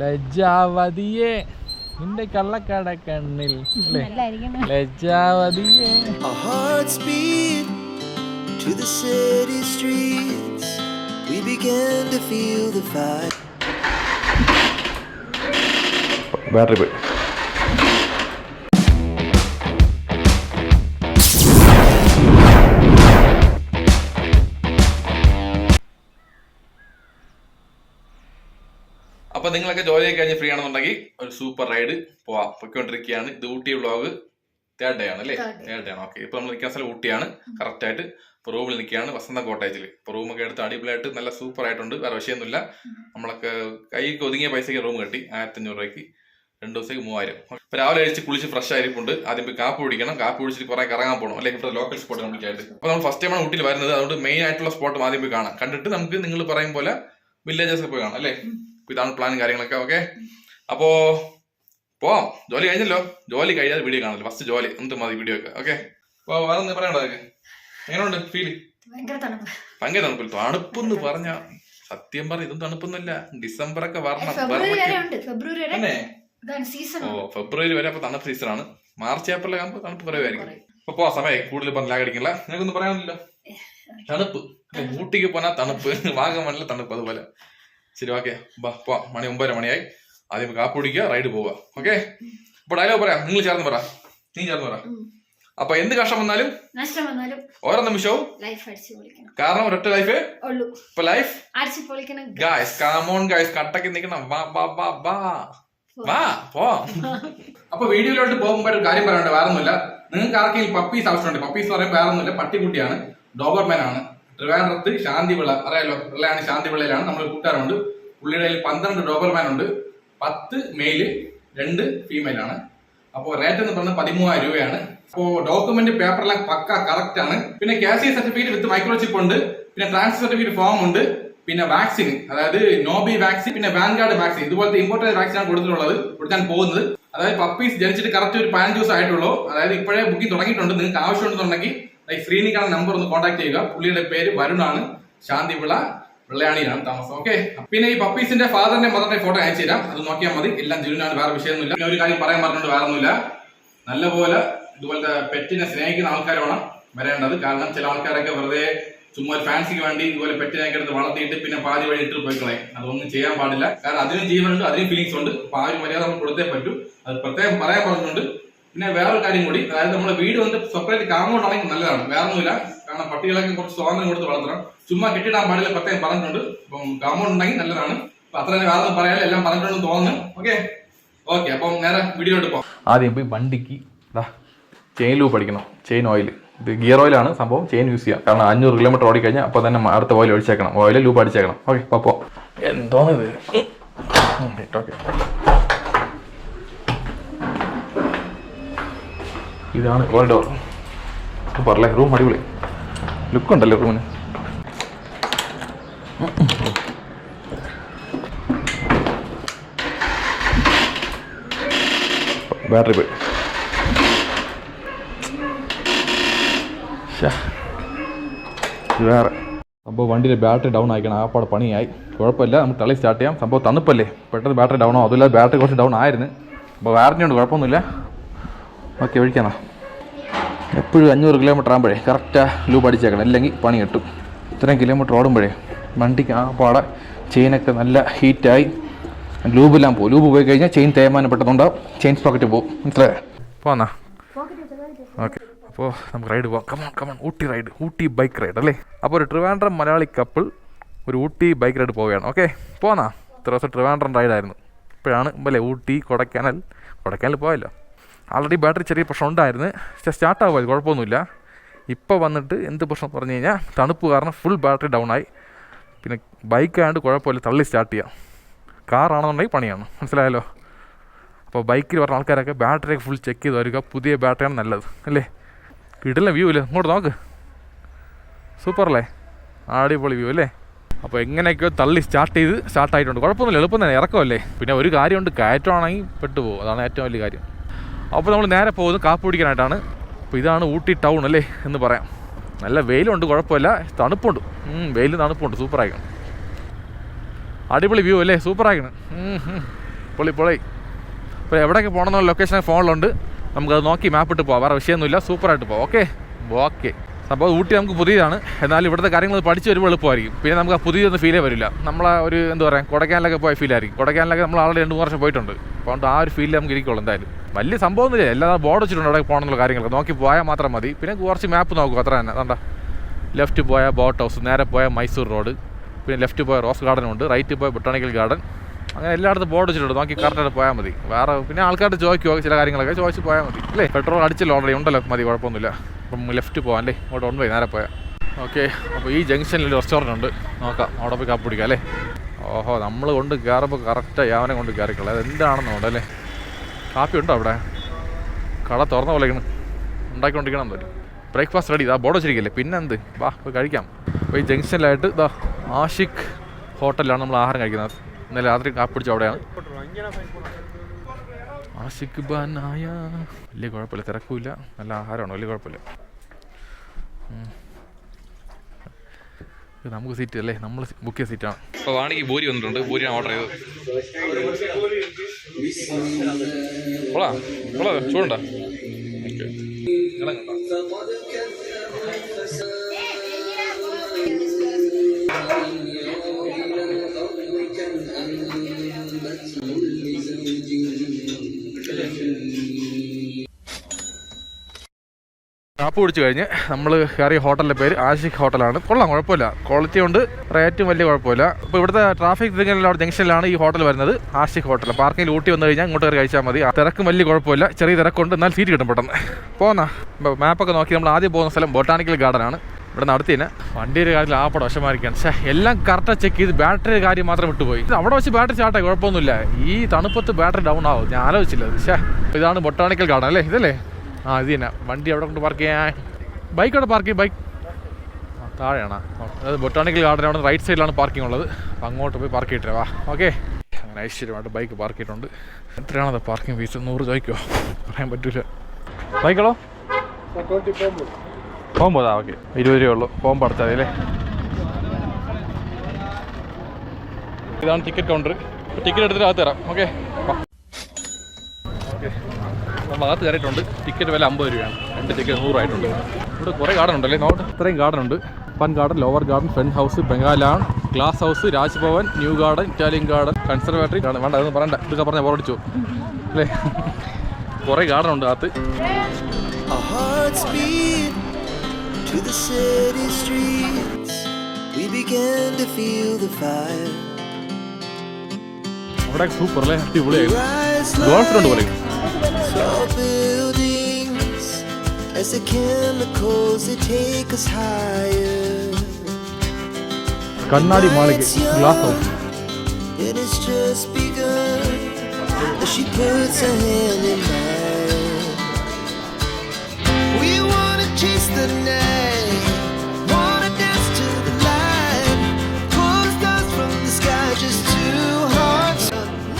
ലജ്ജാവതിയെ നിന്റെ കള്ളക്കട കണ്ണിൽ ലജ്ജാവതിയെ. Our hearts beat to the city streets. We began to feel the fire. Battery പോയി. അപ്പൊ നിങ്ങളൊക്കെ ജോലി കഴിഞ്ഞ് ഫ്രീ ആണെന്നുണ്ടെങ്കിൽ ഒരു സൂപ്പർ റൈഡ് പോവാം. പൊയ്ക്കൊണ്ടിരിക്കുകയാണ്. ഇത് ഊട്ടി വ്ളോഗ് തേർഡ് ഡേ ആണ് അല്ലേ? തേർഡ് ഡേ ആണ്. ഓക്കെ, ഇപ്പൊ നമ്മൾ നിൽക്കുന്ന സ്ഥലം ഊട്ടിയാണ് കറക്റ്റ് ആയിട്ട്. ഇപ്പൊ റൂമിൽ നിൽക്കുകയാണ് വസന്ത കോട്ടേജിൽ. ഇപ്പൊ റൂമൊക്കെ എടുത്ത് അടിപൊളിയായിട്ട് നല്ല സൂപ്പർ ആയിട്ടുണ്ട്. വേറെ വിഷയമൊന്നുമില്ല. നമ്മളൊക്കെ കൈക്ക് ഒതുങ്ങിയ പൈസക്ക് റൂം കെട്ടി 1500 രൂപയ്ക്ക് 2 ദിവസത്തേക്ക് 3000. ഇപ്പൊ രാവിലെ കഴിച്ച് കുളിച്ച് ഫ്രഷ് ആയിരിക്കുന്നുണ്ട്. ആദ്യം പോയി കാപ്പ് കുടിക്കണം. കാപ്പ് കുടിച്ചിട്ട് കുറെ കറങ്ങാൻ പോകണം അല്ലെ? ഇവിടെ ലോക്കൽ സ്പോട്ട് കംപ്ലീറ്റ് ആയിട്ട്. അപ്പൊ നമ്മൾ ഫസ്റ്റ് ടൈമാണ് ഊട്ടിയിൽ വരുന്നത്. അതുകൊണ്ട് മെയിൻ ആയിട്ടുള്ള സ്പോട്ട് ആദ്യം പോയി കാണാം. കണ്ടിട്ട് നമുക്ക് നിങ്ങൾ പറയും പോലെ വില്ലേജസ് പോയി കാണാം അല്ലേ? ഇതാണ് പ്ലാനും കാര്യങ്ങളൊക്കെ. ഓക്കെ, അപ്പോ പോവാം. ജോലി കഴിഞ്ഞല്ലോ. ജോലി കഴിയാതെ വീഡിയോ കാണല്ലോ. ഫസ്റ്റ് ജോലി എന്നിട്ട് മതി വീഡിയോ ഒക്കെ. ഓക്കെ, അപ്പൊ വേറെ ഒന്നും പറയണ്ടോ? അതൊക്കെ എങ്ങനെയുണ്ട് ഫീല്? ഭയങ്കര തണുപ്പില്ല. തണുപ്പെന്ന് പറഞ്ഞ സത്യം പറഞ്ഞ ഇതും തണുപ്പൊന്നുമില്ല. ഡിസംബർ ഒക്കെ വരണം. ഫെബ്രുവരി വരെ അപ്പൊ തണുപ്പ് സീസണാണ്. മാർച്ച് ഏപ്രിൽ ആകുമ്പോ തണുപ്പ് കുറവായിരിക്കും. അപ്പൊ പോവാ സമയം കൂടുതൽ പറഞ്ഞ ലാഗടിക്കില്ല. നിനക്കൊന്നും പറയാനില്ല. തണുപ്പ് ഊട്ടിക്ക് പോനാ തണുപ്പ്, വാഗമണിലെ തണുപ്പ് അതുപോലെ. ശരി, ഓക്കെ, പോവാം. മണി 9:30 മണിയായി. ആദ്യം കാപ്പ് കുടിക്കുക, റൈഡ് പോവുക. ഓക്കെ, അപ്പൊ ഡയലോഗ് പറയാം. നിങ്ങൾ ചേർന്ന് പറ, നീ ചേർന്ന് പറ. അപ്പൊ എന്ത് കഷ്ടം വന്നാലും ഓരോ നിമിഷവും കാരണം ഒരൊറ്റ ലൈഫ്. ഇപ്പൊ ലൈഫ് ഗായ്സ്, കാമോൺ ഗായ്സ്, കട്ടക്ക് നിൽക്കണം. വാ പോ. അപ്പൊ വീഡിയോയിലോട്ട് പോകുമ്പോ ഒരു കാര്യം പറയാനുണ്ട്. വേറെ ഒന്നുമില്ല, നിങ്ങൾക്ക് ആർക്കെങ്കിലും പപ്പീസ് ആവശ്യമുണ്ട്. പപ്പീസ് എന്ന് പറയുമ്പോൾ വേറെ ഒന്നുമില്ല, പട്ടിക്കുട്ടിയാണ്. ഡോബർമാൻ ആണ്. ട്രിവാൻഡ്രത്ത് ശാന്തിവിള അറിയാലോ? വെള്ളയാണ് ശാന്തിവിളയിലാണ്. നമ്മൾ കൂട്ടുകാരുണ്ട്. പുള്ളിയുടെ കയ്യിൽ 12 ഡോബർമാൻ ഉണ്ട്. 10 മെയില് 2 ഫീമെയിൽ ആണ്. അപ്പോൾ റേറ്റ് എന്ന് പറഞ്ഞാൽ 13,000 രൂപയാണ്. അപ്പോൾ ഡോക്യുമെന്റ് പേപ്പറെല്ലാം പക്ക കറക്റ്റ് ആണ്. പിന്നെ കാസി സർട്ടിഫിക്കറ്റ് വിത്ത് മൈക്രോചിപ്പ് ഉണ്ട്. പിന്നെ ട്രാൻസ്ഫർ സർട്ടിഫിക്കറ്റ് ഫോം ഉണ്ട്. പിന്നെ വാക്സിൻ, അതായത് നോബി വാക്സിൻ, പിന്നെ വാൻഗാർഡ് വാക്സിൻ, ഇതുപോലത്തെ ഇമ്പോർട്ടന്റ് വാക്സിൻ ആണ് കൊടുത്തിട്ടുള്ളത്, കൊടുക്കാൻ പോകുന്നത്. അതായത് പപ്പീസ് ജനിച്ചിട്ട് കറക്റ്റ് ഒരു 15 ദിവസം ആയിട്ടുള്ളൂ. അതായത് ഇപ്പോഴേ ബുക്കിംഗ് തുടങ്ങിയിട്ടുണ്ട്. നിങ്ങൾക്ക് ആവശ്യമുണ്ടെന്നുണ്ടെങ്കിൽ സ്ക്രീനിൽ കാണുന്ന നമ്പർ ഒന്ന് കോൺടാക്ട് ചെയ്യുക. പുള്ളിയുടെ പേര് വരുണാണ്. ശാന്തിവിള വെള്ളയാണിയിലാണ് താമസം. ഓക്കെ, പിന്നെ ഈ പപ്പീസിന്റെ ഫാദറിന്റെ മദറിന്റെ ഫോട്ടോ അയച്ചു തരാം. അത് നോക്കിയാൽ മതി. എല്ലാം ജനുവിനാണ്, വേറെ വിഷയമൊന്നുമില്ല. പിന്നെ ഒരു കാര്യം പറയാൻ പറഞ്ഞിട്ട് വേറെ ഒന്നുമില്ല, നല്ലപോലെ ഇതുപോലത്തെ പെറ്റിനെ സ്നേഹിക്കുന്ന ആൾക്കാർ വേണം വരേണ്ടത്. കാരണം ചില ആൾക്കാരൊക്കെ വെറുതെ ചുമ്മാ ഒരു ഫാൻസിക്ക് വേണ്ടി ഇതുപോലെ പെറ്റിനെയൊക്കെ എടുത്ത് വളർത്തിയിട്ട് പിന്നെ പാതി വഴി ഇട്ട് പോയിക്കളെ. അതൊന്നും ചെയ്യാൻ പാടില്ല. കാരണം അതിനും ജീവനുണ്ട്, അതിനും ഫീലിങ്സ് ഉണ്ട്. അപ്പൊ ആ ഒരു മര്യാദ നമ്മൾ കൊടുത്തേ പറ്റൂ. അത് പ്രത്യേകം പറയാൻ പറഞ്ഞിട്ടുണ്ട്. പിന്നെ വേറൊരു കാര്യം കൂടി, അതായത് നമ്മുടെ വീട് വന്നിട്ട് സെപ്പറേറ്റ് കാമ്പൗണ്ട് ആണെങ്കിൽ നല്ലതാണ്. വേറെ ഒന്നുമില്ല, കാരണം പട്ടികളൊക്കെ കുറച്ച് സ്വാതന്ത്ര്യം കൊടുത്ത് വളർത്തണം. ചുമ്മാ കെട്ടിടാൻ പാടില്ല, പ്രത്യേകം പറഞ്ഞിട്ടുണ്ട്. അപ്പം കാമ്പൗണ്ട് ഉണ്ടെങ്കിൽ നല്ലതാണ്. അപ്പൊ അത്ര വേറെ ഒന്നും പറയാനും എല്ലാം പറഞ്ഞിട്ടുണ്ടെന്ന് തോന്നുന്നു. ഓക്കെ ഓക്കെ, അപ്പം നേരെ വീഡിയോട്ട് പോകാം. ആദ്യം പോയി വണ്ടിക്ക് ചെയിൻ ലൂപ്പ് അടിക്കണം. ചെയിൻ ഓയിൽ, ഇത് ഗിയർ ഓയിലാണ് സംഭവം. ചെയിൻ യൂസ് ചെയ്യാം. കാരണം 500 കിലോമീറ്റർ ഓടി കഴിഞ്ഞാൽ അപ്പോൾ തന്നെ അടുത്ത ഓയിൽ ഒഴിച്ചേക്കണം. ഓയിൽ ലൂപ്പ് അടിച്ചേക്കണം. ഓക്കെ, അപ്പോൾ എന്തോന്നിത്? ഓക്കെ, ഇതാണ് കോറിഡോർ. സൂപ്പറല്ലേ? റൂം അടിപൊളി ലുക്ക് ഉണ്ടല്ലേ റൂമിന്. ബാറ്ററി പോയി. വേറെ സംഭവം വണ്ടിയിലെ ബാറ്ററി ഡൗൺ ആയിക്കണം. ആ പാടെ പണിയായി. കുഴപ്പമില്ല, നമുക്ക് തള്ളി സ്റ്റാർട്ട് ചെയ്യാം. സംഭവം തണുപ്പല്ലേ, പെട്ടെന്ന് ബാറ്ററി ഡൗൺ ആവും. അതുമില്ല, ബാറ്ററി കുറച്ച് ഡൗൺ ആയിരുന്നു. അപ്പോൾ വാറന്റി ഉണ്ട്, കുഴപ്പമൊന്നുമില്ല. ഓക്കെ, ഒഴിക്കാന്നാ. എപ്പോഴും 500 കിലോമീറ്റർ ആകുമ്പോഴേ കറക്റ്റാ ലൂപ്പ് അടിച്ചേക്കണം, അല്ലെങ്കിൽ പണി കിട്ടും. ഇത്രയും കിലോമീറ്റർ ഓടുമ്പോഴേ വണ്ടിക്ക് ആ പാടെ ചെയിനൊക്കെ നല്ല ഹീറ്റായി ലൂബെല്ലാം പോകും. ലൂബ് പോയി കഴിഞ്ഞാൽ ചെയിൻ തേയ്മാനം പെട്ടെന്നുണ്ടാവും, ചെയിൻ പോക്കറ്റ് പോകും. മനസ്സിലായോ? പോന്നാ. ഓക്കെ, അപ്പോൾ നമുക്ക് റൈഡ് പോവാം. Come on Ooty ride, Ooty bike ride അല്ലേ? അപ്പോൾ ഒരു ട്രിവാൻഡ്രം മലയാളി കപ്പിൾ ഒരു ഊട്ടി ബൈക്ക് റൈഡ് പോവുകയാണ്. ഓക്കെ, പോന്നാ. ഇത്ര ദിവസം ട്രിവാൻഡ്രം റൈഡായിരുന്നു. ഇപ്പോഴാണ് അല്ലേ ഊട്ടി കൊടൈക്കനാൽ പോയല്ലോ. ആൾറെഡി ബാറ്ററി ചെറിയ പ്രശ്നം ഉണ്ടായിരുന്നു. പക്ഷേ സ്റ്റാർട്ടാവുമത് കുഴപ്പമൊന്നുമില്ല. ഇപ്പോൾ വന്നിട്ട് എന്ത് പ്രശ്നം പറഞ്ഞു കഴിഞ്ഞാൽ തണുപ്പ് കാരണം ഫുൾ ബാറ്ററി ഡൗൺ ആയി. പിന്നെ ബൈക്കായതുകൊണ്ട് കുഴപ്പമില്ല, തള്ളി സ്റ്റാർട്ട് ചെയ്യാം. കാറാണെന്നുണ്ടെങ്കിൽ പണിയാണ്. മനസ്സിലായല്ലോ? അപ്പോൾ ബൈക്കിൽ പറഞ്ഞ ആൾക്കാരൊക്കെ ബാറ്ററിയൊക്കെ ഫുൾ ചെക്ക് ചെയ്ത് വരിക. പുതിയ ബാറ്ററിയാണ് നല്ലത് അല്ലേ? കിടിലൻ വ്യൂ അല്ലേ? ഇങ്ങോട്ട് നോക്ക്, സൂപ്പറല്ലേ? അടിപൊളി വ്യൂ അല്ലേ? അപ്പോൾ എങ്ങനെയൊക്കെയോ തള്ളി സ്റ്റാർട്ടായിട്ടുണ്ട്. കുഴപ്പമൊന്നുമില്ല, എളുപ്പം തന്നെ, ഇറക്കമല്ലേ. പിന്നെ ഒരു കാര്യമുണ്ട്, കയറ്റമാണെങ്കിൽ പെട്ടുപോകും. അതാണ് ഏറ്റവും വലിയ കാര്യം. അപ്പോൾ നമ്മൾ നേരെ പോകുന്നത് കാപ്പ് പിടിക്കാനായിട്ടാണ്. അപ്പോൾ ഇതാണ് ഊട്ടി ടൗൺ അല്ലേ എന്ന് പറയാം. നല്ല വെയിലുണ്ട്, കുഴപ്പമില്ല. തണുപ്പുണ്ട്, വെയിൽ തണുപ്പുണ്ട്. സൂപ്പറായിക്കണം. അടിപൊളി വ്യൂ അല്ലേ? സൂപ്പറായിക്കണം. പൊളി പൊളി. ഇപ്പോൾ എവിടെയൊക്കെ പോകണമെന്നുള്ള ലൊക്കേഷൻ ഫോണിലുണ്ട്, നമുക്കത് നോക്കി മാപ്പിട്ട് പോകാം. വേറെ വിഷയമൊന്നുമില്ല, സൂപ്പറായിട്ട് പോകാം. Okay okay. അപ്പോൾ ഊട്ടി നമുക്ക് പുതിയതാണ്, എന്നാൽ ഇവിടുത്തെ കാര്യങ്ങൾ പഠിച്ച് വരുമ്പോൾ എളുപ്പമായിരിക്കും. പിന്നെ നമുക്ക് ആ പുതിയതൊന്നും ഫീലേ വരില്ല. നമ്മളെ ഒരു എന്താ പറയുക, കൊടൈക്കനാലൊക്കെ പോയ ഫീലായിരിക്കും. കൊടൈക്കനാലൊക്കെ നമ്മൾ ആൾറെഡി 2-3 വർഷം പോയിട്ടുണ്ട്. അതുകൊണ്ട് ആ ഒരു ഫീലിൽ നമുക്ക് ഇരിക്കുള്ളൂ. എന്തായാലും വലിയ സംഭവമൊന്നുമില്ല, എല്ലാ ബോർഡ് വെച്ചിട്ടുണ്ട് അവിടെ പോകണമെന്നുള്ള കാര്യങ്ങളൊക്കെ നോക്കി പോയാൽ മാത്രം മതി. പിന്നെ കുറച്ച് മാപ്പ് നോക്കും, അത്ര തന്നെ. അതുകൊണ്ടാ ലെഫ്റ്റ് പോയ ബോട്ട് ഹൗസ്, നേരെ പോയ മൈസൂർ റോഡ്, പിന്നെ ലെഫ്റ്റ് പോയ റോസ് ഗാർഡൻ ഉണ്ട്, റൈറ്റ് പോയ ബൊട്ടാണിക്കൽ ഗാർഡൻ. അങ്ങനെ എല്ലായിടത്തും ബോർഡ് വെച്ചിട്ടുണ്ട്, നോക്കി കറക്റ്റായിട്ട് പോയാൽ മതി. വേറെ പിന്നെ ആൾക്കാരുടെ ചോദിക്കുമോ ചില കാര്യങ്ങളൊക്കെ ചോദിച്ച് പോയാൽ മതി അല്ലേ. പെട്രോൾ അടിച്ചല്ലോ ഓൾറെഡി ഉണ്ടല്ലോ, മതി, കുഴപ്പമൊന്നുമില്ല. അപ്പം ലെഫ്റ്റ് പോകാം അല്ലേ, അങ്ങോട്ട് കൊണ്ടുപോയി നേരെ പോയാൽ ഓക്കെ. അപ്പോൾ ഈ ജംഗ്ഷനിൽ ഒരു റെസ്റ്റോറൻറ്റ് ഉണ്ട്, നോക്കാം, അവിടെ പോയി കാപ്പി പിടിക്കാം അല്ലേ. ഓഹോ, നമ്മൾ കൊണ്ട് കയറുമ്പോൾ കറക്റ്റ് യാവനെ കൊണ്ട് കയറിക്കളെ. അതെന്താണെന്ന് ഉണ്ട് അല്ലേ. കാപ്പി ഉണ്ടോ അവിടെ? കട തുറന്ന പോലെ ഉണ്ടാക്കിക്കൊണ്ടിരിക്കണം തോന്നി. ബ്രേക്ക്ഫാസ്റ്റ് റെഡി, ഇതാ ബോർഡ് വെച്ചിരിക്കല്ലേ, പിന്നെ എന്ത്, വാ പോയി കഴിക്കാം. അപ്പോൾ ഈ ജംഗ്ഷനിലായിട്ട് ഇതാ ആഷിഖ് ഹോട്ടലിലാണ് നമ്മൾ ആഹാരം കഴിക്കുന്നത്. ഇന്നലെ രാത്രി കാപ്പി പിടിച്ചു അവിടെയാണ്. ആഷിഖ് ബാനായ വലിയ കുഴപ്പമില്ല, തിരക്കുമില്ല, നല്ല ആഹാരമാണ്, വലിയ കുഴപ്പമില്ല. നമുക്ക് സീറ്റ് അല്ലേ, നമ്മൾ ബുക്ക് ചെയ്ത സീറ്റാണ്. അപ്പോൾ വാണിക്ക് ബൂരി വന്നിട്ടുണ്ട്, ബൂരിയാണ് ഓർഡർ ചെയ്തത്. ചൂടുണ്ടോ? കാപ്പ് കുടിച്ച് കഴിഞ്ഞ് നമ്മൾ കയറിയ ഹോട്ടലിൻ്റെ പേര് ആഷിഖ് ഹോട്ടലാണ്. കൊള്ളാം, കുഴപ്പമില്ല, ക്വാളിറ്റി ഉണ്ട്, റേറ്റും വലിയ കുഴപ്പമില്ല. അപ്പോൾ ഇവിടുത്തെ ട്രാഫിക് സിഗ്നലിലുള്ള ജംഗ്ഷനിലാണ് ഈ ഹോട്ടൽ വരുന്നത്, ആഷിഖ് ഹോട്ടൽ. പാർക്കിങ്ങിൽ ഊട്ടി വന്നു കഴിഞ്ഞാൽ ഇങ്ങോട്ട് കയറി കഴിച്ചാൽ മതി. തിരക്കും വലിയ കുഴപ്പമില്ല, ചെറിയ തിരക്കുണ്ട്, എന്നാൽ സീറ്റ് കിട്ടും പെട്ടെന്ന്. പോന്നാ മാപ്പൊക്കെ നോക്കി നമ്മൾ ആദ്യം പോകുന്ന സ്ഥലം ബൊട്ടാണിക്കൽ ഗാർഡനാണ്. ഇവിടെ നിന്ന് അടുത്ത് തന്നെ വണ്ടിയുടെ കാര്യത്തിൽ ആപ്പട വശമായിരിക്കുകയാണ്. പക്ഷേ എല്ലാം കറക്റ്റാണ് ചെക്ക് ചെയ്ത്, ബാറ്ററി കാര്യം മാത്രം വിട്ടുപോയി. അവിടെ വെച്ച് ബാറ്ററി സ്റ്റാർട്ടായി, കുഴപ്പമൊന്നുമില്ല. ഈ തണുപ്പത്ത് ബാറ്ററി ഡൗൺ ആവും, ഞാൻ ആലോചിച്ചില്ല. പക്ഷേ ഇതാണ് ബൊട്ടാണിക്കൽ ഗാർഡൻ അല്ലേ, ഇതല്ലേ? ആ ഇത് തന്നെ. വണ്ടി അവിടെ കൊണ്ട് പാർക്ക് ചെയ്യാൻ, ബൈക്ക് അവിടെ പാർക്ക് ചെയ്യും. ബൈക്ക് താഴെയാണ്, അതായത് ബൊട്ടാണിക്കൽ ഗാർഡൻ അവിടെ റൈറ്റ് സൈഡിലാണ് പാർക്കിംഗ് ഉള്ളത്. അപ്പോൾ അങ്ങോട്ട് പോയി പാർക്ക് ചെയ്തിട്ട് വാ. ഓക്കെ, അങ്ങനെ ഐശ്വര്യമായിട്ട് ബൈക്ക് പാർക്ക് ചെയ്തിട്ടുണ്ട്. എത്രയാണത് പാർക്കിംഗ് ഫീസ്? 100 ചോദിക്കുമോ? പറയാൻ പറ്റില്ല. ബൈക്കുകളോ പോകുമ്പോഴാ? ഓക്കെ, 20 രൂപയുള്ളൂ. പോകുമ്പോൾ അടച്ചാൽ മതി അല്ലേ. ഇതാണ് ടിക്കറ്റ് കൗണ്ടർ. ടിക്കറ്റ് എടുത്തിട്ട് അകത്ത് തരാം. ഓക്കെ ഓക്കെ, നമ്മൾ അകത്ത് കയറിയിട്ടുണ്ട്. ടിക്കറ്റ് വില 50 രൂപയാണ്. 2 ടിക്കറ്റ് 100 ആയിട്ടുണ്ട്. ഇവിടെ കുറേ ഗാർഡൻ ഉണ്ടല്ലേ, നോട്ട് ഇത്രയും ഗാർഡൻ ഉണ്ട്. Fun garden, lower garden, front house, ബംഗാലാൺ, glass house, Raj Bhavan, new garden, Italian garden, conservatory garden. വേണ്ട, അതൊന്നും പറയണ്ട, ഇതൊക്കെ പറഞ്ഞാൽ ബോറടിച്ചു അല്ലേ. കുറേ ഗാർഡൻ ഉണ്ട് അകത്ത്. Our hearts beat to the city streets. We began to feel the fire. അവിടെ സൂപ്പർ അല്ലേ, അടിപൊളിയായി. ഗോൾഫ് ഫ്രണ്ട് പറയും. Tall buildings as the chemicals that take us higher. കണ്ണാടി മാളിക, glass house. And it's just begun as she puts her hand in mine. We wanna chase the night, wanna dance to the light, pull the stars from the sky, just two hearts.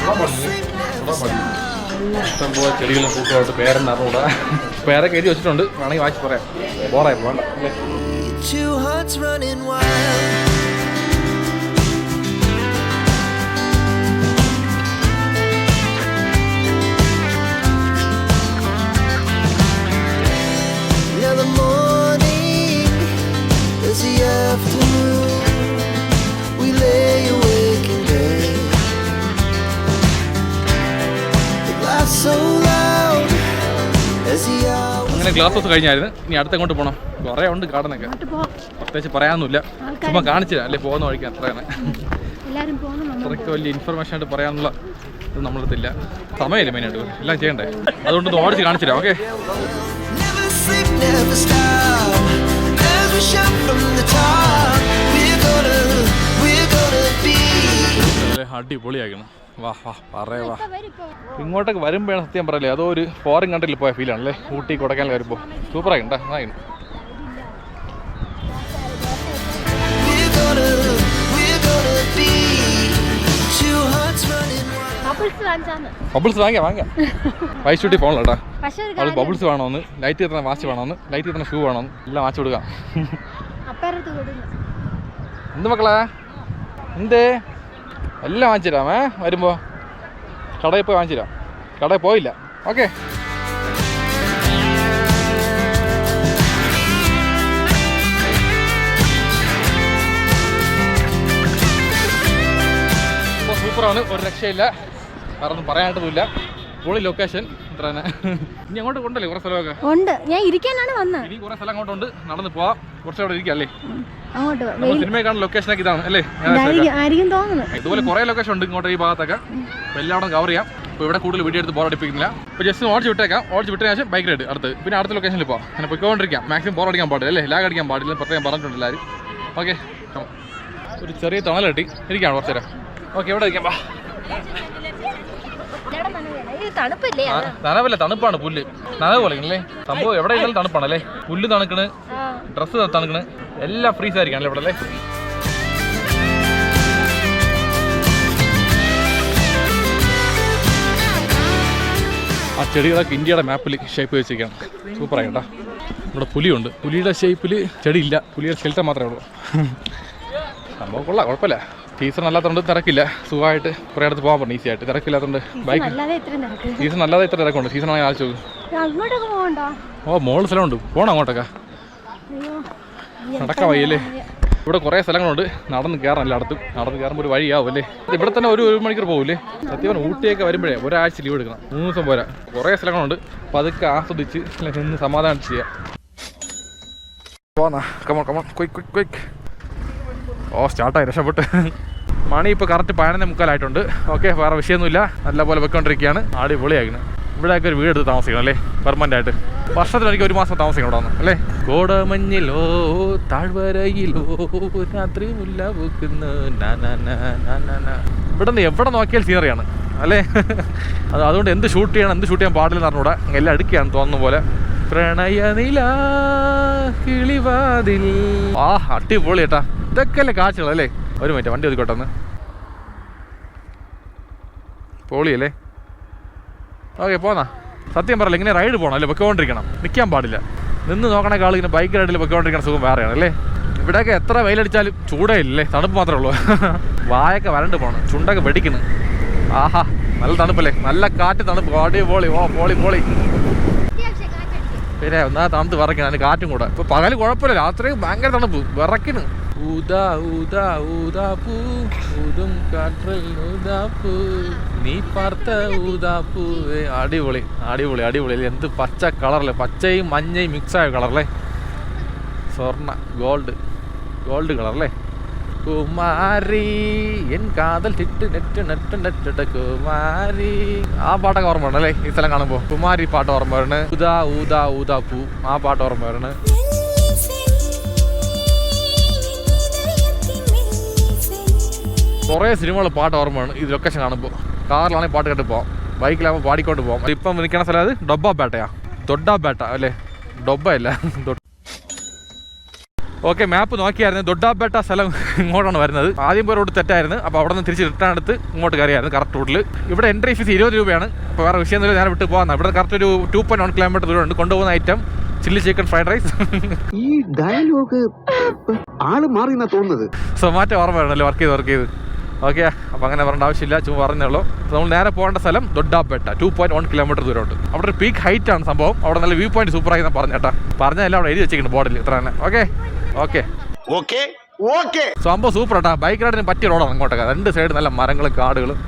Never sleep, never stop. ഇഷ്ടംപോലെ ചെടികളും പൂക്കളുണ്ട്. പേരെന്നറിഞ്ഞൂടാ, പേരൊക്കെ എഴുതി വെച്ചിട്ടുണ്ട്, വേണമെങ്കിൽ വായിച്ച് പറയാം. ബോറായി വേണ്ട അല്ലേ. Two hearts running wild. Now the morning is the afternoon. We lay awake in bed. The glass so loud as the hours. അങ്ങനെ ക്ലാസ് ഹൗസ് കഴിഞ്ഞായിരുന്നു. ഇനി അടുത്ത് എങ്ങോട്ട് പോകണം? കുറേ ഉണ്ട് ഗാർഡനൊക്കെ, പ്രത്യേകിച്ച് പറയാനൊന്നുമില്ല, ചുമ്മാ കാണിച്ചില്ല അല്ലേ, പോകുന്ന വഴിക്ക് അത്രയാണ്. അത്രയ്ക്ക് വലിയ ഇൻഫർമേഷൻ ആയിട്ട് പറയാനുള്ള ഇത് നമ്മളടുത്തില്ല, സമയമില്ല മെയിനായിട്ട്, എല്ലാം ചെയ്യണ്ടേ. അതുകൊണ്ട് ഓടിച്ച് കാണിച്ചില്ല. Okay, Never sleep, never stop. As we shout from the top, we're gonna be. അടിപൊളിയാക്കണം. വാ വാ പറയാ വാ. ഇങ്ങോട്ടൊക്കെ വരുമ്പോഴാണ് സത്യം പറയല്ലേ, അതോ ഒരു ഫോറിൻ കൺട്രിയിൽ പോയ ഫീലാണല്ലേ. ഊട്ടി കൊടൈക്കനാൽ വരുമ്പോൾ സൂപ്പറായിട്ടാ. ബബിൾസ് വാങ്ങിയാ വൈസ് ഷൂട്ടി പോകണല്ലോ കേട്ടോ. അത് ബബിൾസ് വേണമെന്ന്, ലൈറ്റ് കിട്ടുന്ന വാച്ച് വേണമെന്ന്, ലൈറ്റ് കിട്ടുന്ന ഷൂ വേണമെന്ന്, എല്ലാം വാച്ച് കൊടുക്കാം. എന്ത് മക്കളെ, എന്തേ എല്ലാം വാങ്ങിച്ചിരാമേ വരുമ്പോൾ. കടയിൽ പോയി വാങ്ങിച്ചില്ല, കടയിൽ പോയില്ല. ഓക്കെ, ഇപ്പോൾ സൂപ്പറാണ്, ഒരു രക്ഷയില്ല, വേറെ ഒന്നും പറയാനായിട്ടൊന്നുമില്ല. പൊളി ലൊക്കേഷൻ. ഇത്ര തന്നെ. ഇനി അങ്ങോട്ട് കൊണ്ടല്ലേ കുറേ സ്ഥലമൊക്കെ ഉണ്ട്. ഞാൻ ഇരിക്കാനാണ് വന്നത്. ഇനി കുറേ സ്ഥലം അങ്ങോട്ടുണ്ട്, നടന്ന് പോവാം. കുറച്ച് അവിടെ ഇരിക്കാം അല്ലേ? അങ്ങോട്ട് സിനിമയിൽ കാണുന്ന ലൊക്കേഷനൊക്കെ ഇതാണ് അല്ലേ? ആയിരിക്കും തോന്നുന്നു. ഇതുപോലെ കുറേ ലൊക്കേഷൻ ഉണ്ട് ഇങ്ങോട്ട് ഈ ഭാഗത്തൊക്കെ. അപ്പോൾ എല്ലാവരും കവർ ചെയ്യാം. ഇപ്പോൾ ഇവിടെ കൂടുതൽ വീഡിയോ എടുത്ത് ബോറടിപ്പിക്കുന്നില്ല. ഇപ്പോൾ ജസ്റ്റ് ഓടിച്ച് വിട്ടേക്കാം. ഓടിച്ച് വിട്ടതിന് ശേഷം ബൈക്ക് റൈഡ് അടുത്ത്, പിന്നെ അടുത്ത ലൊക്കേഷനിൽ പോകാം. അങ്ങനെ പോയിക്കൊണ്ടിരിക്കാം. മാക്സിമം ബോറടിക്കാൻ പാടില്ല അല്ലേ? ലാഗ് അടിക്കാൻ പാടില്ല, പ്രത്യേകം പറഞ്ഞിട്ടുണ്ട് എല്ലാവരും. ഓക്കെ, ഒരു ചെറിയ തണൽ കെട്ടി ഇരിക്കാം കുറച്ച് നേരം. ഓക്കെ, എവിടെ ഇരിക്കാം? നനവല്ല, തണുപ്പാണ്. പുല്ല് നനവ് പോലെ അല്ലേ സംഭവം. എവിടെ ഇല്ലാലും തണുപ്പാണല്ലേ? പുല്ല് തണുക്കണ്, ഡ്രസ്സ് തണുക്കണ്, എല്ലാം ഫ്രീസ് ആയിരിക്കാണല്ലേ ഇവിടെ അല്ലേ? ആ ചെടികളൊക്കെ ഇന്ത്യയുടെ മാപ്പിൽ ഷേപ്പ് വെച്ചിരിക്കുകയാണ്. സൂപ്പറായി കേട്ടോ. ഇവിടെ പുലിയുണ്ട്. പുലിയുടെ ഷേപ്പിൽ ചെടിയില്ല, പുലിയുടെ ഷെൽട്ടർ മാത്രമേ ഉള്ളൂ. സംഭവം കൊള്ളാം, കുഴപ്പമില്ല. സീസൺ അല്ലാത്തതുകൊണ്ട് തിരക്കില്ല, സുഖമായിട്ട് കുറേ അടുത്ത് പോകാൻ പറഞ്ഞു. ഈസി ആയിട്ട്, തിരക്കില്ലാത്തതുകൊണ്ട്. ബൈക്ക് സീസൺ അല്ലാതെ ഇത്ര തിരക്കുണ്ട്. സീസൺ ആണെങ്കിൽ ആലോചിച്ച് നോക്കും. ഓ, മോള് സ്ഥലമുണ്ട്, പോകണം അങ്ങോട്ടൊക്കെ. നടക്കാൻ വയ്യല്ലേ? ഇവിടെ കുറേ സ്ഥലങ്ങളുണ്ട്, നടന്ന് കയറാൻ എല്ലായിടത്തും. നടന്ന് കയറുമ്പോൾ ഒരു വഴിയാവും അല്ലേ? ഇവിടെ തന്നെ ഒരു മണിക്കൂർ പോകില്ലേ? സത്യം ഊട്ടിയൊക്കെ വരുമ്പോഴേ ഒരാഴ്ച ലീവ് എടുക്കണം, 3 ദിവസം പോരാ. കുറേ സ്ഥലങ്ങളുണ്ട്, അപ്പോൾ അതൊക്കെ ആസ്വദിച്ച് നിന്ന് സമാധാനം ചെയ്യാം. പോന്നാ, come on come on, quick quick quick. ഓ, സ്റ്റാർട്ടായി, രക്ഷപ്പെട്ട്. മണി ഇപ്പോൾ കറക്റ്റ് 11:45 ഓക്കെ, വേറെ വിഷയമൊന്നുമില്ല. നല്ലപോലെ വെക്കൊണ്ടിരിക്കുകയാണ്. അടിപൊളിയായിരുന്നു. ഇവിടെയൊക്കെ ഒരു വീടെടുത്ത് താമസിക്കണം അല്ലേ? പെർമനൻ്റ് ആയിട്ട്. വർഷത്തിലൊരിക്കൽ 1 മാസം താമസിക്കണം ഇവിടെ വന്ന് അല്ലേ? കോടമഞ്ഞിലോ താഴ്വരയിലോ രാത്രി മുല്ല പൂക്കുന്നു. ഇവിടെ നിന്ന് എവിടെ നോക്കിയാൽ സീനറിയാണ് അല്ലേ? അതുകൊണ്ട് എന്ത് ഷൂട്ട് ചെയ്യണം, എന്ത് ഷൂട്ട് ചെയ്യാൻ പാടില്ലെന്ന് പറഞ്ഞൂടാ. എല്ലാം അടുക്കുകയാണ് തോന്നുന്ന പോലെ. പ്രണയനില കിളിവാതിൽ. ആ, അടിപൊളി കേട്ടാ. ഇതൊക്കെ അല്ലേ കാഴ്ചകളല്ലേ? ഒരു മിനിറ്റ്, വണ്ടി ഒതുക്കോട്ടെന്ന്. പൊളിയല്ലേ? ഓക്കെ, പോന്നാ. സത്യം പറയല്ല, ഇങ്ങനെ റൈഡ് പോകണം അല്ലേ? പൊയ്ക്കൊണ്ടിരിക്കണം, നിൽക്കാൻ പാടില്ല. നിന്ന് നോക്കണേക്കാൾ ഇങ്ങനെ ബൈക്ക് റൈഡിൽ പൊയ്ക്കൊണ്ടിരിക്കുന്ന സുഖം വേറെയാണ് അല്ലേ? ഇവിടെയൊക്കെ എത്ര വെയിലടിച്ചാലും ചൂടേ ഇല്ലേ, തണുപ്പ് മാത്രമേ ഉള്ളൂ. വായൊക്കെ വരണ്ട് പോകണം, ചുണ്ടൊക്കെ വെടിക്കുന്നു. ആഹാ, നല്ല തണുപ്പല്ലേ? നല്ല കാറ്റ്, തണുപ്പ്, അടിപൊളി. ഓ, പോളി പോളി. പിന്നെ ഒന്നാ തണുത്ത് വിറയ്ക്കണം, അതിന് കാറ്റും കൂടെ. ഇപ്പോൾ പകൽ കുഴപ്പമില്ല, രാത്രി ഭയങ്കര തണുപ്പ്, വിറയ്ക്കുന്നു. ഊതാ ഊതാ ഊതാപ്പൂ ഊതും കാറ്റിൽ ഊതാപ്പൂ നീ പാർത്ത ഊതാപ്പൂ. അടിപൊളി അടിപൊളി അടിപൊളി. എന്ത് പച്ച കളറല്ലേ, പച്ചയും മഞ്ഞയും മിക്സായ കളറല്ലേ? സ്വർണ്ണ ഗോൾഡ് കളറല്ലേ? കുമാരി എൻ കാതൽ ടിട്ട് നെറ്റ് നെറ്റ് നെറ്റ് കുമാരി. ആ പാട്ടൊക്കെ ഓർമ്മ വേണല്ലേ ഈ സ്ഥലം കാണുമ്പോൾ? കുമാരി പാട്ട് ഓർമ്മ വരണ. ഊതാ ഊതാ ഊതാപ്പൂ, ആ പാട്ട് ഓർമ്മ വരണ. കുറേ സിനിമകൾ പാട്ട് ഓർമ്മയാണ് ഈ ലൊക്കേഷൻ കാണുമ്പോൾ. കാറിലാണെങ്കിൽ പാട്ട് കേട്ട് പോകാം, ബൈക്കിലാകുമ്പോൾ പാടിക്കൊണ്ട് പോകാം. ഇപ്പം നിൽക്കുന്ന സ്ഥലം അത് ഡൊബ്ബാപേട്ടയാ, ദൊഡ്ഡാപേട്ട അല്ലേ? ഡൊബ്ബയല്ല. ഓക്കെ, മാപ്പ് നോക്കിയായിരുന്നു. ദൊഡ്ഡാപേട്ട സ്ഥലം ഇങ്ങോട്ടാണ് വരുന്നത്. ആദ്യം പോയി റൂട്ട് തെറ്റായിരുന്നു, അപ്പോൾ അവിടെ നിന്ന് തിരിച്ച് റിട്ടേൺ എടുത്ത് ഇങ്ങോട്ട് കയറിയായിരുന്നു കറക്റ്റ് റൂട്ടിൽ. ഇവിടെ എൻട്രി ഫീസ് 20 രൂപയാണ്. അപ്പോൾ വേറെ വിഷയം ഞാൻ വിട്ട് പോകാൻ. ഇവിടെ കറക്റ്റ് ഒരു 2.1 കിലോമീറ്റർ ദൂരമുണ്ട്. കൊണ്ടുപോകുന്ന item chilli chicken fried rice. ഈ ഡയലോഗ് ആള് മാറി എന്നാ തോന്നുന്നത്. സൊമാറ്റോ ഓർമ്മ വരണല്ലേ വർക്ക് ചെയ്ത്. ഓക്കെ, അപ്പോൾ അങ്ങനെ പറയേണ്ട ആവശ്യമില്ല, ചുമ്മാ പറഞ്ഞുള്ളൂ. നമ്മൾ നേരെ പോകേണ്ട സ്ഥലം ദൊഡ്ഡാപേട്ട, 2.1 കിലോമീറ്റർ ദൂരമുണ്ട്. അവിടെ ഒരു പീക്ക് ഹൈറ്റ് ആണ് സംഭവം. അവിടെ നല്ല വ്യൂ പോയിന്റ് സൂപ്പറായി ഞാൻ പറഞ്ഞേട്ടാ. പറഞ്ഞതെല്ലാം അവിടെ എഴുതി വെച്ചിട്ടുണ്ട് ബോർഡിൽ, ഇത്ര തന്നെ. ഓക്കെ സംഭവം സൂപ്പർ കേട്ടാ. ബൈക്ക് റൈഡിന് പറ്റിയ റോഡാണ് അങ്ങോട്ടൊക്കെ. 2 സൈഡ് നല്ല മരങ്ങളും കാടുകളും,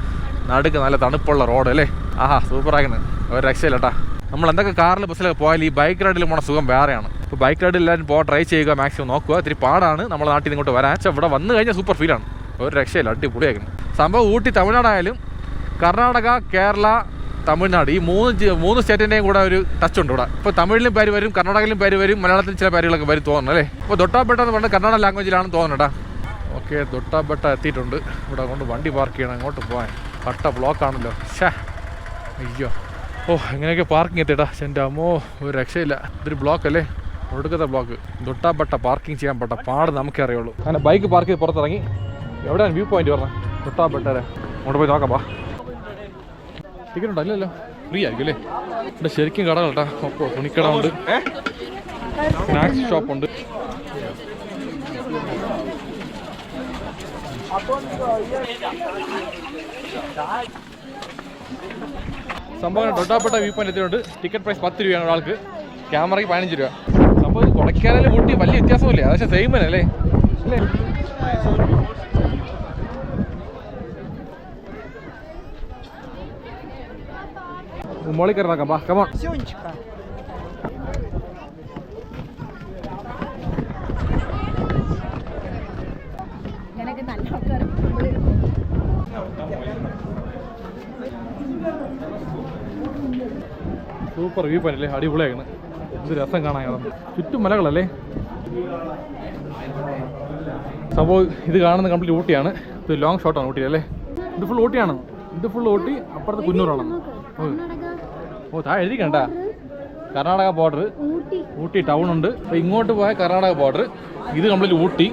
നടുക്ക് നല്ല തണുപ്പുള്ള റോഡ് അല്ലേ? ആഹാ, സൂപ്പറായിരുന്നു. ഒരു രക്ഷയില്ല കേട്ടാ. നമ്മൾ എന്തൊക്കെ കാറിൽ ബസ്സിലൊക്കെ പോയാൽ ഈ ബൈക്ക് റൈഡിൽ പോണ സുഖം വേറെയാണ്. ഇപ്പോൾ ബൈക്ക് റൈഡിൽ എല്ലാവരും ട്രൈ ചെയ്യുക, മാക്സിമം നോക്കുക. ഇത്തിരി പാടാണ് നമ്മുടെ നാട്ടിൽ നിന്ന് ഇങ്ങോട്ട് വരാൻ. ഇവിടെ വന്നു കഴിഞ്ഞാൽ സൂപ്പർ ഫീലാണ്, ഒരു രക്ഷയില്ല, അടിപൊളിയായിരുന്നു സംഭവം. ഊട്ടി തമിഴ്നാടായാലും കർണാടക, കേരള, തമിഴ്നാട്, ഈ മൂന്ന് സ്റ്റേറ്റിൻ്റെയും കൂടെ ഒരു ടച്ച് ഉണ്ട് ഇവിടെ. ഇപ്പോൾ തമിഴിലും പേര് വരും, കർണാടകയിലും പേര് വരും, മലയാളത്തിൽ ചില പേരുകളൊക്കെ വരും തോന്നുന്നു അല്ലേ? ഇപ്പോൾ ദൊട്ടാബെട്ട എന്ന് പറഞ്ഞാൽ കന്നഡ ലാംഗ്വേജിലാണ് തോന്നുന്നുണ്ടാ. ഓക്കെ, ദൊട്ടാബെട്ട എത്തിയിട്ടുണ്ട്. ഇവിടെ കൊണ്ട് വണ്ടി പാർക്ക് ചെയ്യണം, അങ്ങോട്ട് പോകാൻ. കട്ട ബ്ലോക്കാണല്ലോ. അയ്യോ, ഓ, എങ്ങനെയൊക്കെ പാർക്കിംഗ് എത്തിയിട്ടാ. എൻ്റെ അമ്മോ, ഒരു രക്ഷയില്ല. ഇതൊരു ബ്ലോക്ക് അല്ലേ? ഒടുക്കത്തെ ബ്ലോക്ക്. ദൊട്ടാബെട്ട പാർക്കിംഗ് ചെയ്യാൻ പെട്ട പാട് നമുക്കേ അറിയുള്ളൂ. അങ്ങനെ ബൈക്ക് പാർക്ക് ചെയ്ത് പുറത്തിറങ്ങി. എവിടെയാണ് വ്യൂ പോയിന്റ് പറഞ്ഞത്? ദൊട്ടാബെട്ടരെ. അങ്ങോട്ട് പോയി നോക്കാം. ടിക്കറ്റ് ഉണ്ടോ? അല്ലല്ലോ, ഫ്രീ ആയിരിക്കും അല്ലേ? ഇവിടെ ശരിക്കും കടകൾ കേട്ടാ. അപ്പോൾ തുണിക്കട ഉണ്ട്, സ്നാക്സ് ഷോപ്പുണ്ട്. സംഭവം തൊട്ടാപ്പെട്ട വ്യൂ പോയിന്റ് എത്തിയിട്ടുണ്ട്. ടിക്കറ്റ് പ്രൈസ് 10 രൂപയാണ് ഒരാൾക്ക്, ക്യാമറയ്ക്ക് 15 രൂപ. സംഭവം കൊടൈക്കനാലിൽ ഊട്ടി വലിയ വ്യത്യാസമില്ല, പക്ഷേ സെയിം തന്നെ അല്ലേ? മോളിൽ കയറാക്കാം, ബാ കമോൺ. സൂപ്പർ വ്യൂ പോയിന്റ് അല്ലേ, അടിപൊളിയാണ്. ഇത് രസം കാണാൻ ചുറ്റും മലകളല്ലേ. സംഭവം ഇത് കാണുന്ന കംപ്ലീറ്റ് ഊട്ടിയാണ്. ഇത് ലോങ് ഷോട്ടാണ് ഊട്ടി അല്ലേ. ഇത് ഫുൾ ഊട്ടിയാണ്. ഇത് ഫുൾ ഊട്ടി, അപ്പുറത്ത് കുന്നൂറാണ്. ഓ താഴെ എഴുതി കണ്ട കർണാടക ബോർഡർ, ഊട്ടി ടൗൺ ഉണ്ട്. അപ്പോൾ ഇങ്ങോട്ട് പോയ കർണാടക ബോർഡർ, ഇത് കംപ്ലീറ്റ് ഊട്ടി,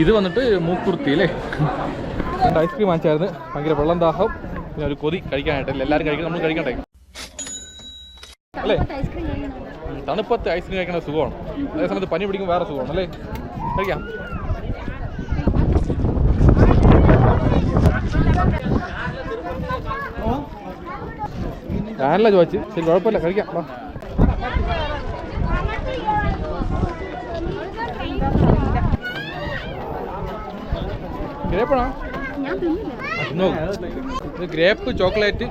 ഇത് വന്നിട്ട് മൂക്കുർത്തി അല്ലേ. രണ്ട് ഐസ്ക്രീം വാങ്ങിച്ചായിരുന്നു. ഭയങ്കര വെള്ളം ദാഹം, പിന്നെ ഒരു കൊതി കഴിക്കാനായിട്ടല്ലേ. എല്ലാവരും കഴിക്കണം, നമ്മൾ കഴിക്കണ്ടേ അല്ലേ. തണുപ്പത്ത് ഐസ്ക്രീം കഴിക്കുന്ന സുഖമാണ്, അതേ സമയത്ത് പനി പിടിക്കും വേറെ സുഖമാണ് അല്ലേ. കഴിക്കാം. ഞാനല്ല ചോദിച്ചു, ശരി കുഴപ്പമില്ല, കഴിക്കാം. ഗ്രേപ്പാണോ? ഇത് ഗ്രേപ്പ് ചോക്ലേറ്റ്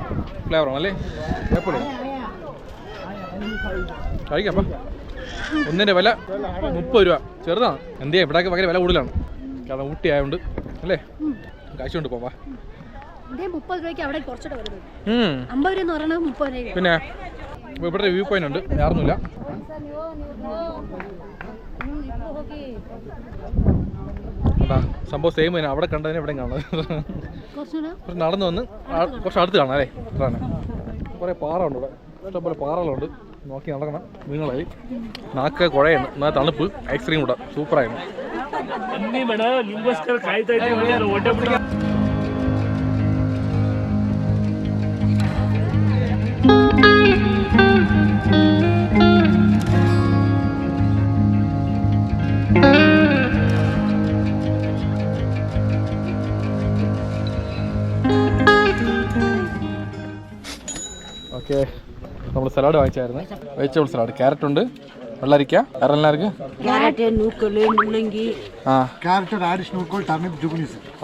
ഫ്ലേവറാണ് അല്ലേ. ഗ്രേപ്പ് കഴിക്കാം. ഒന്നിൻ്റെ വില 30 രൂപ. ചെറുതാണ്. എന്ത് ചെയ്യാം, ഇവിടെയൊക്കെ ഭയങ്കര വില കൂടുതലാണ്, കാരണം ഊട്ടി ആയതുകൊണ്ട് അല്ലേ. കാശുണ്ട് പോവാ. പിന്നെ ഇവിടെ വ്യൂ പോയിന്റ് ഉണ്ട്, വേറൊന്നുമില്ല. സംഭവം സെയിം തന്നെ, അവിടെ കണ്ടതിന് ഇവിടെ കാണുന്നത്. കുറച്ച് നടന്നു വന്ന് കുറച്ച് അടുത്ത് കാണാം അല്ലേ. അതാണ് കുറേ പാറ ഉണ്ട് ഇവിടെ, ഇഷ്ടംപോലെ പാറകളുണ്ട്. നോക്കി നടക്കണം. മീനുകളായി നാക്ക് കുഴയാണ്, എന്നാൽ തണുപ്പ്. ഐസ്ക്രീം കൂടെ സൂപ്പറായിരുന്നു. ഓക്കെ, നമ്മൾ സലാഡ് വാങ്ങിച്ചായിരുന്നു. Vegetable salad. ക്യാരറ്റ് ഉണ്ട്, വെള്ളരിക്ക, വേറെല്ലാവർക്ക്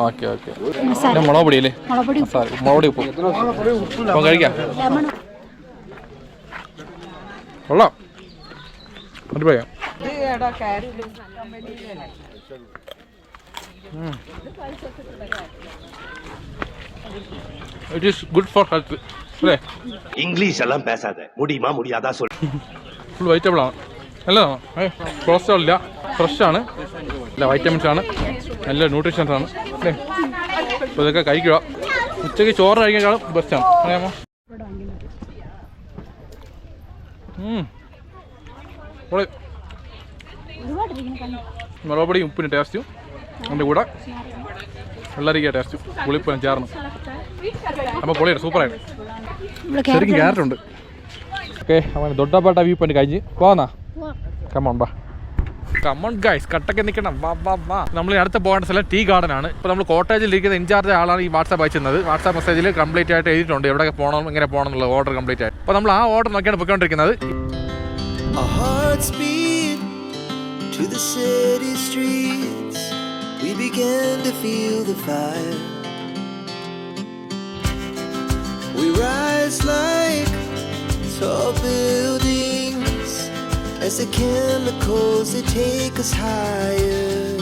ഓക്കെ ഓക്കെ. പിന്നെ മുളക് പൊടി അല്ലേ, മുളക് പൊടി ഉപ്പ്. അപ്പം കഴിക്കാം. കൊള്ളാം, അടിപൊളിയാ. It is good for health അല്ലേ. ഇംഗ്ലീഷ് എല്ലാം പേസാതെ മുടിയുമാ മുടിയാതാ സൊൽ. ഫുൾ വെജിറ്റബിൾ ആണ്, നല്ലതാണ്. കൊളസ്ട്രോൾ ഇല്ല, ഫ്രഷ് ആണ്, നല്ല വൈറ്റമിൻസ് ആണ്, നല്ല ന്യൂട്രീഷൻസ് ആണ് അല്ലേ. അപ്പോൾ ഇതൊക്കെ കഴിക്കുക. ഉച്ചയ്ക്ക് ചോറ് കഴിക്കാനും ബെസ്റ്റാണ് അറിയാമോ. മുളക് പൊടിയും ഉപ്പിന് ടേസ്റ്റും, അതിൻ്റെ കൂടെ വെള്ളരിക്ക ടേസ്റ്റും, പുളിപ്പനും ചേർന്ന്. അപ്പോൾ പൊളിയാണ്, സൂപ്പറായിട്ട്. ശരിക്കും ക്യാരറ്റ് ഉണ്ട്. ഓക്കെ, അവൻ ദൊഡ്ഡപ്പെട്ട വ്യൂ പോയിന്റ് കഴിഞ്ഞ് പോന്നാ. കമോൺ ബാ, കമോൺ ഗൈസ്, കട്ടൊക്കെ നിൽക്കണം, വാ വാ വാ. നമ്മൾ അടുത്ത പോകേണ്ട സ്ഥലം ടീ ഗാർഡൻ ആണ്. ഇപ്പോൾ നമ്മൾ കോട്ടേജിൽ ഇരിക്കുന്ന ഇൻചാർജ് ആളാണ് ഈ വാട്സാപ്പ് അയച്ചത്. വാട്സാപ്പ് മെസ്സേജിൽ കംപ്ലീറ്റ് ആയിട്ട് എഴുതിയിട്ടുണ്ട് എവിടെയൊക്കെ പോകണം, എങ്ങനെ പോകണം എന്നുള്ള ഓർഡർ കംപ്ലീറ്റ് ആയിട്ട്. അപ്പോൾ നമ്മൾ ആ ഓർഡർ നോക്കിയാണ് പോയിക്കൊണ്ടിരിക്കുന്നത്. Our hearts beat to the city streets. We began to feel the fire. We rise like tall buildings as the chemicals they take us higher.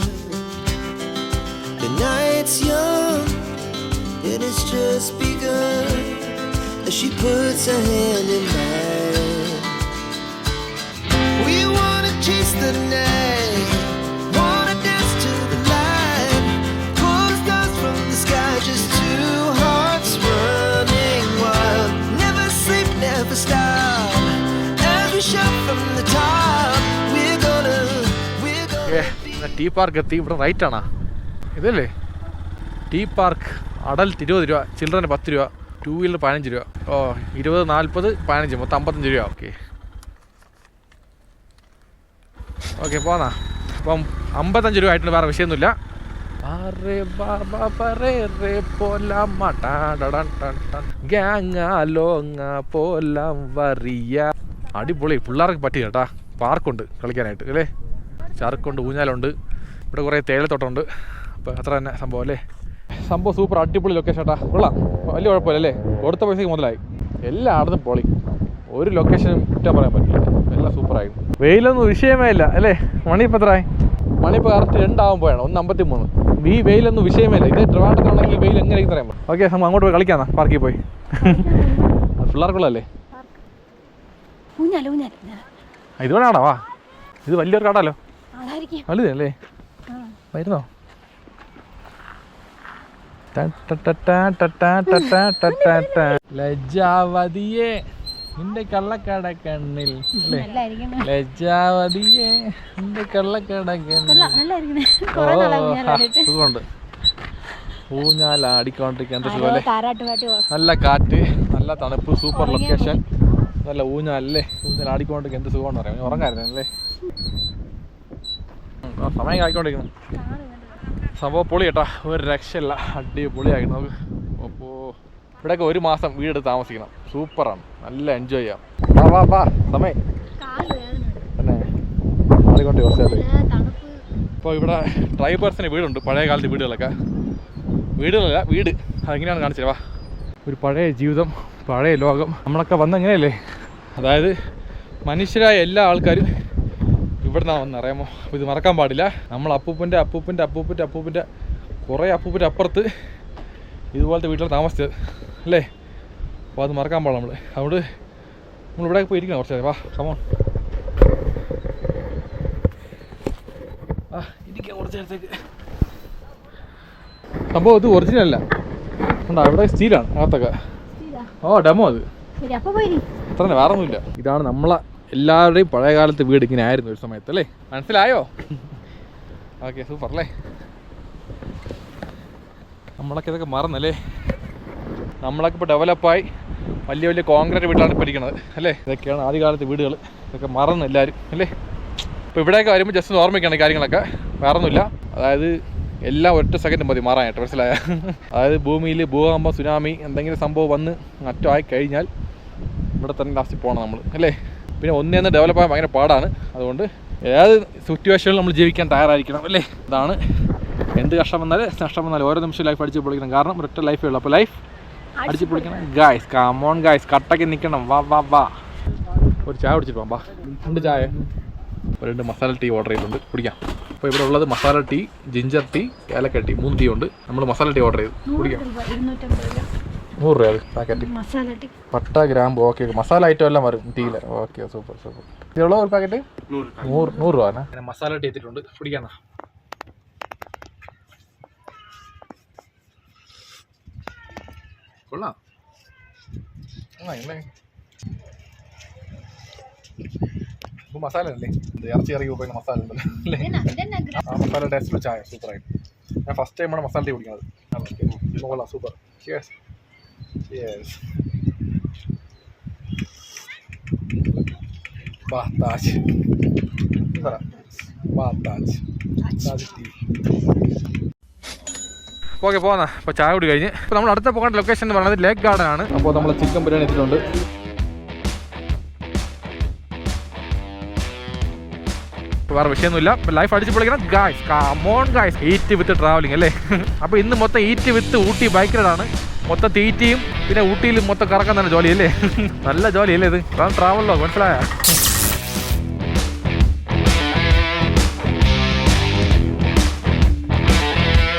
The night's young and it's just begun as she puts her hand in mine. We wanna chase the night, wanna dance to the light, pull the stars from the sky, just two hearts running wild. Never sleep, never stop, as we shout from the top. We're gonna tea park എത്തി. ഇവിടെ right ആണോ ഇതല്ലേ tea park. Adult 20 രൂപ, ചിൽഡ്രന് 10 രൂപ, 2 wheeler 15 രൂപ. ഓ 20, 40, 15, മൊത്തം 55 രൂപ. Okay okay പോന്നാ. അപ്പം 55 രൂപ ആയിട്ട് വേറെ വിഷയമൊന്നുമില്ല. അടിപൊളി, പിള്ളേർക്ക് പറ്റി കേട്ടാ. പാർക്കുണ്ട് കളിക്കാനായിട്ട് അല്ലേ, ചാർക്കുണ്ട്, ഊഞ്ഞാലുണ്ട്, ഇവിടെ കുറേ തേയിലത്തോട്ടമുണ്ട്. അപ്പോൾ അത്ര തന്നെ സംഭവം അല്ലേ. സംഭവം സൂപ്പർ അടിപൊളി ലൊക്കേഷൻ കേട്ടാ, കൊള്ളാം, വലിയ കുഴപ്പമില്ല അല്ലേ. കൊടുത്ത പൈസക്ക് മുതലായി, എല്ലായിടത്തും പൊളി, ഒരു ലൊക്കേഷനും കുറ്റം പറയാൻ പറ്റില്ല, എല്ലാം സൂപ്പറായി. വെയിലൊന്നും വിഷയമേ ഇല്ല അല്ലേ. മണിയിപ്പോൾ എത്രയായി? മണിയിപ്പോൾ കറക്റ്റ് 2 1:53. ഈ വെയിലൊന്നും വിഷയമേ ഇല്ല. ഇത് ട്രിവാൻഡ്രത്താണെങ്കിൽ വെയിൽ എങ്ങനെയായിരിക്കും പറയാൻ പറ്റും. ഓക്കെ, നമ്മൾ അങ്ങോട്ട് പോയി കളിക്കാന്നാ, പാർക്കിൽ പോയി. പിള്ളേർക്കുള്ളതല്ലേ. ഇതുവേണാടാ, വാ, ഇത് വലിയൊരു കാടാലോ, വലുതല്ലേ. വരുന്നോ? ലജ്ജാവതിയേ നിന്റെ കള്ളക്കട കണ്ണിൽ, ലജ്ജാവതിയേ നിന്റെ കള്ളക്കട കണ്ണിൽ. സുഖമുണ്ട്, ഊഞ്ഞാലാടിക്കൊണ്ടിരിക്കാൻ എന്താ സുഖമല്ലേ. നല്ല കാറ്റ്, നല്ല തണുപ്പ്, സൂപ്പർ ലൊക്കേഷൻ, നല്ല ഊഞ്ഞാലല്ലേ. ഊഞ്ഞാലാടിക്കൊണ്ടിരിക്കാൻ എന്ത് സുഖമെന്ന് പറയാം. ഉറങ്ങായിരുന്നല്ലേ, സമയം ആയിക്കൊണ്ടിരിക്കുന്നു. സംഭവം പൊളി കേട്ടാ, ഒരു രക്ഷയില്ല, അടിപൊളിയായി. നമുക്ക് അപ്പോൾ ഇവിടെയൊക്കെ 1 മാസം വീടെടുത്ത് താമസിക്കണം, സൂപ്പറാണ്, നല്ല എൻജോയ് ചെയ്യാം. വാ വാ സമയം തന്നെ ആടിക്കൊണ്ട് കുറച്ചാലേ. ഇപ്പോൾ ഇവിടെ ട്രൈബേഴ്സിന് വീടുണ്ട്, പഴയ കാലത്ത് വീടുകളൊക്കെ. വീടുകളല്ല, വീട് അതെങ്ങനെയാണ് കാണിച്ചത്. വാ, ഒരു പഴയ ജീവിതം, പഴയ ലോകം. നമ്മളൊക്കെ വന്നെങ്ങനെയല്ലേ, അതായത് മനുഷ്യരായ എല്ലാ ആൾക്കാരും ഇവിടെ നിന്നാണ് വന്ന്, അറിയാമോ. അപ്പോൾ ഇത് മറക്കാൻ പാടില്ല. നമ്മൾ അപ്പൂപ്പൻ്റെ കുറേ അപ്പൂപ്പൻ്റെ അപ്പുറത്ത് ഇതുപോലത്തെ വീട്ടിൽ താമസിച്ചത് അല്ലേ. അപ്പോൾ അത് മറക്കാൻ പാടില്ല നമ്മൾ. അതുകൊണ്ട് നമ്മളിവിടെ പോയി ഇരിക്കണം കുറച്ച് നേരം. വാ കമോൺ, ഇരിക്കാം കുറച്ച് നേരത്തേക്ക്. സംഭവം ഇത് ഒറിജിനൽ അല്ല, ഉണ്ടോ ഇവിടെ സ്റ്റീലാണ് അകത്തൊക്കെ. ഓ ഡെമോ അത് അത്ര തന്നെ, വേറെ ഒന്നുമില്ല. ഇതാണ് നമ്മളെ എല്ലാവരുടെയും പഴയ കാലത്ത് വീട് ഇങ്ങനെ ആയിരുന്നു ഒരു സമയത്ത് അല്ലേ. മനസ്സിലായോ? ഓക്കെ, സൂപ്പർ അല്ലേ. നമ്മളൊക്കെ ഇതൊക്കെ മറന്നല്ലേ. നമ്മളൊക്കെ ഇപ്പോൾ ഡെവലപ്പായി വലിയ വലിയ കോൺക്രീറ്റ് വീട്ടിലാണ് ഇപ്പോൾ ഇരിക്കുന്നത് അല്ലേ. ഇതൊക്കെയാണ് ആദ്യകാലത്ത് വീടുകൾ, ഇതൊക്കെ മറന്ന് എല്ലാവരും അല്ലേ. ഇപ്പോൾ ഇവിടെയൊക്കെ വരുമ്പോൾ ജസ്റ്റ് ഒന്ന് ഓർമ്മിക്കണം കാര്യങ്ങളൊക്കെ, വേറെ ഒന്നുമില്ല. അതായത് എല്ലാം ഒറ്റ സെക്കൻഡ് മതി മാറാനായിട്ട്, മനസ്സിലായ. അതായത് ഭൂമിയിൽ ഭൂകമ്പം, സുനാമി എന്തെങ്കിലും സംഭവം വന്ന് നഷ്ടമായി കഴിഞ്ഞാൽ ഇവിടെ തന്നെ ലാസ്റ്റ് പോകണം നമ്മൾ അല്ലേ. പിന്നെ ഒന്നേന്ന് ഡെവലപ്പ് ആകാൻ ഭയങ്കര പാടാണ്. അതുകൊണ്ട് ഏത് സിറ്റുവേഷനിൽ നമ്മൾ ജീവിക്കാൻ തയ്യാറായിരിക്കണം അല്ലേ. അതാണ് എന്ത് കഷ്ടം വന്നാലും നഷ്ടം വന്നാലും ഓരോ നിമിഷം ലൈഫ് അടിച്ച് പൊളിക്കണം. കാരണം ഒരൊറ്റ ലൈഫേ ഉള്ളൂ. അപ്പോൾ ലൈഫ് അടിച്ച് പൊളിക്കണം ഗായ്സ്. കമോൺ ഗായ്സ്, കട്ടയ്ക്ക് നിൽക്കണം. വാ വാ വാ, ഒരു ചായ കുടിച്ചിട്ട് പോകാം. വാ, 2 ചായ, 2 മസാല ടീ ഓർഡർ ചെയ്തിട്ടുണ്ട്, കുടിക്കാം. അപ്പോൾ ഇവിടെ ഉള്ളത് മസാല ടീ, ജിഞ്ചർ ടീ, ഏലക്ക ടീ, 3 ടീ ഉണ്ട്. നമ്മൾ മസാല ടീ ഓർഡർ ചെയ്തു, കുടിക്കാം. 100 രൂപ അത് പാക്കറ്റ്. പട്ട, ഗ്രാമ്പ്, ഓക്കെ. മസാല ഐറ്റം എല്ലാം വരും ടീയിൽ. Okay, super super. ഇതുള്ള ഒരു പാക്കറ്റ് 100 രൂപ. അങ്ങനെ മസാല ടീ എത്തിയിട്ടുണ്ട്, കുടിക്കാന്നാ. കൊള്ളാം. ഇപ്പോൾ മസാല അല്ലേ, ഇറച്ചി ഇറങ്ങി പോയി മസാല ഉണ്ടല്ലോ അല്ലേ. ആ മസാല ടേസ്റ്റുള്ള ചായ സൂപ്പറായിട്ട്. ഞാൻ ഫസ്റ്റ് ടൈമാണ് മസാല ടീ കുടിക്കുന്നത്. കൊള്ളാം, super. Yes yes. Taj Taj tea. Okay, പോകാം. ഇപ്പോൾ ചായ കൂടി കഴിഞ്ഞ് ഇപ്പോൾ നമ്മൾ അടുത്ത പോകേണ്ട ലൊക്കേഷൻ എന്ന് പറയുന്നത് ലേക്ക് ഗാർഡൻ ആണ്. അപ്പോൾ നമ്മൾ ചിക്കൻ ബിരിയാണി എത്തിയിട്ടുണ്ട്. വേറെ വിഷയമൊന്നുമില്ല. ലൈഫ് അടിച്ച് പൊളിക്കണം guys. Come on guys, eat with travelling അല്ലേ. അപ്പോൾ ഇന്ന് മൊത്തം ഈറ്റ് വിത്ത് ഊട്ടി ബൈക്ക് റൈഡാണ്. മൊത്തം തീറ്റിയും പിന്നെ ഊട്ടിയിലും മൊത്തം കറക്കാൻ തന്നെ ജോലി അല്ലേ. നല്ല ജോലി അല്ലേ ഇത്, ട്രാവൽ ലോഗ്, മനസ്സിലായ.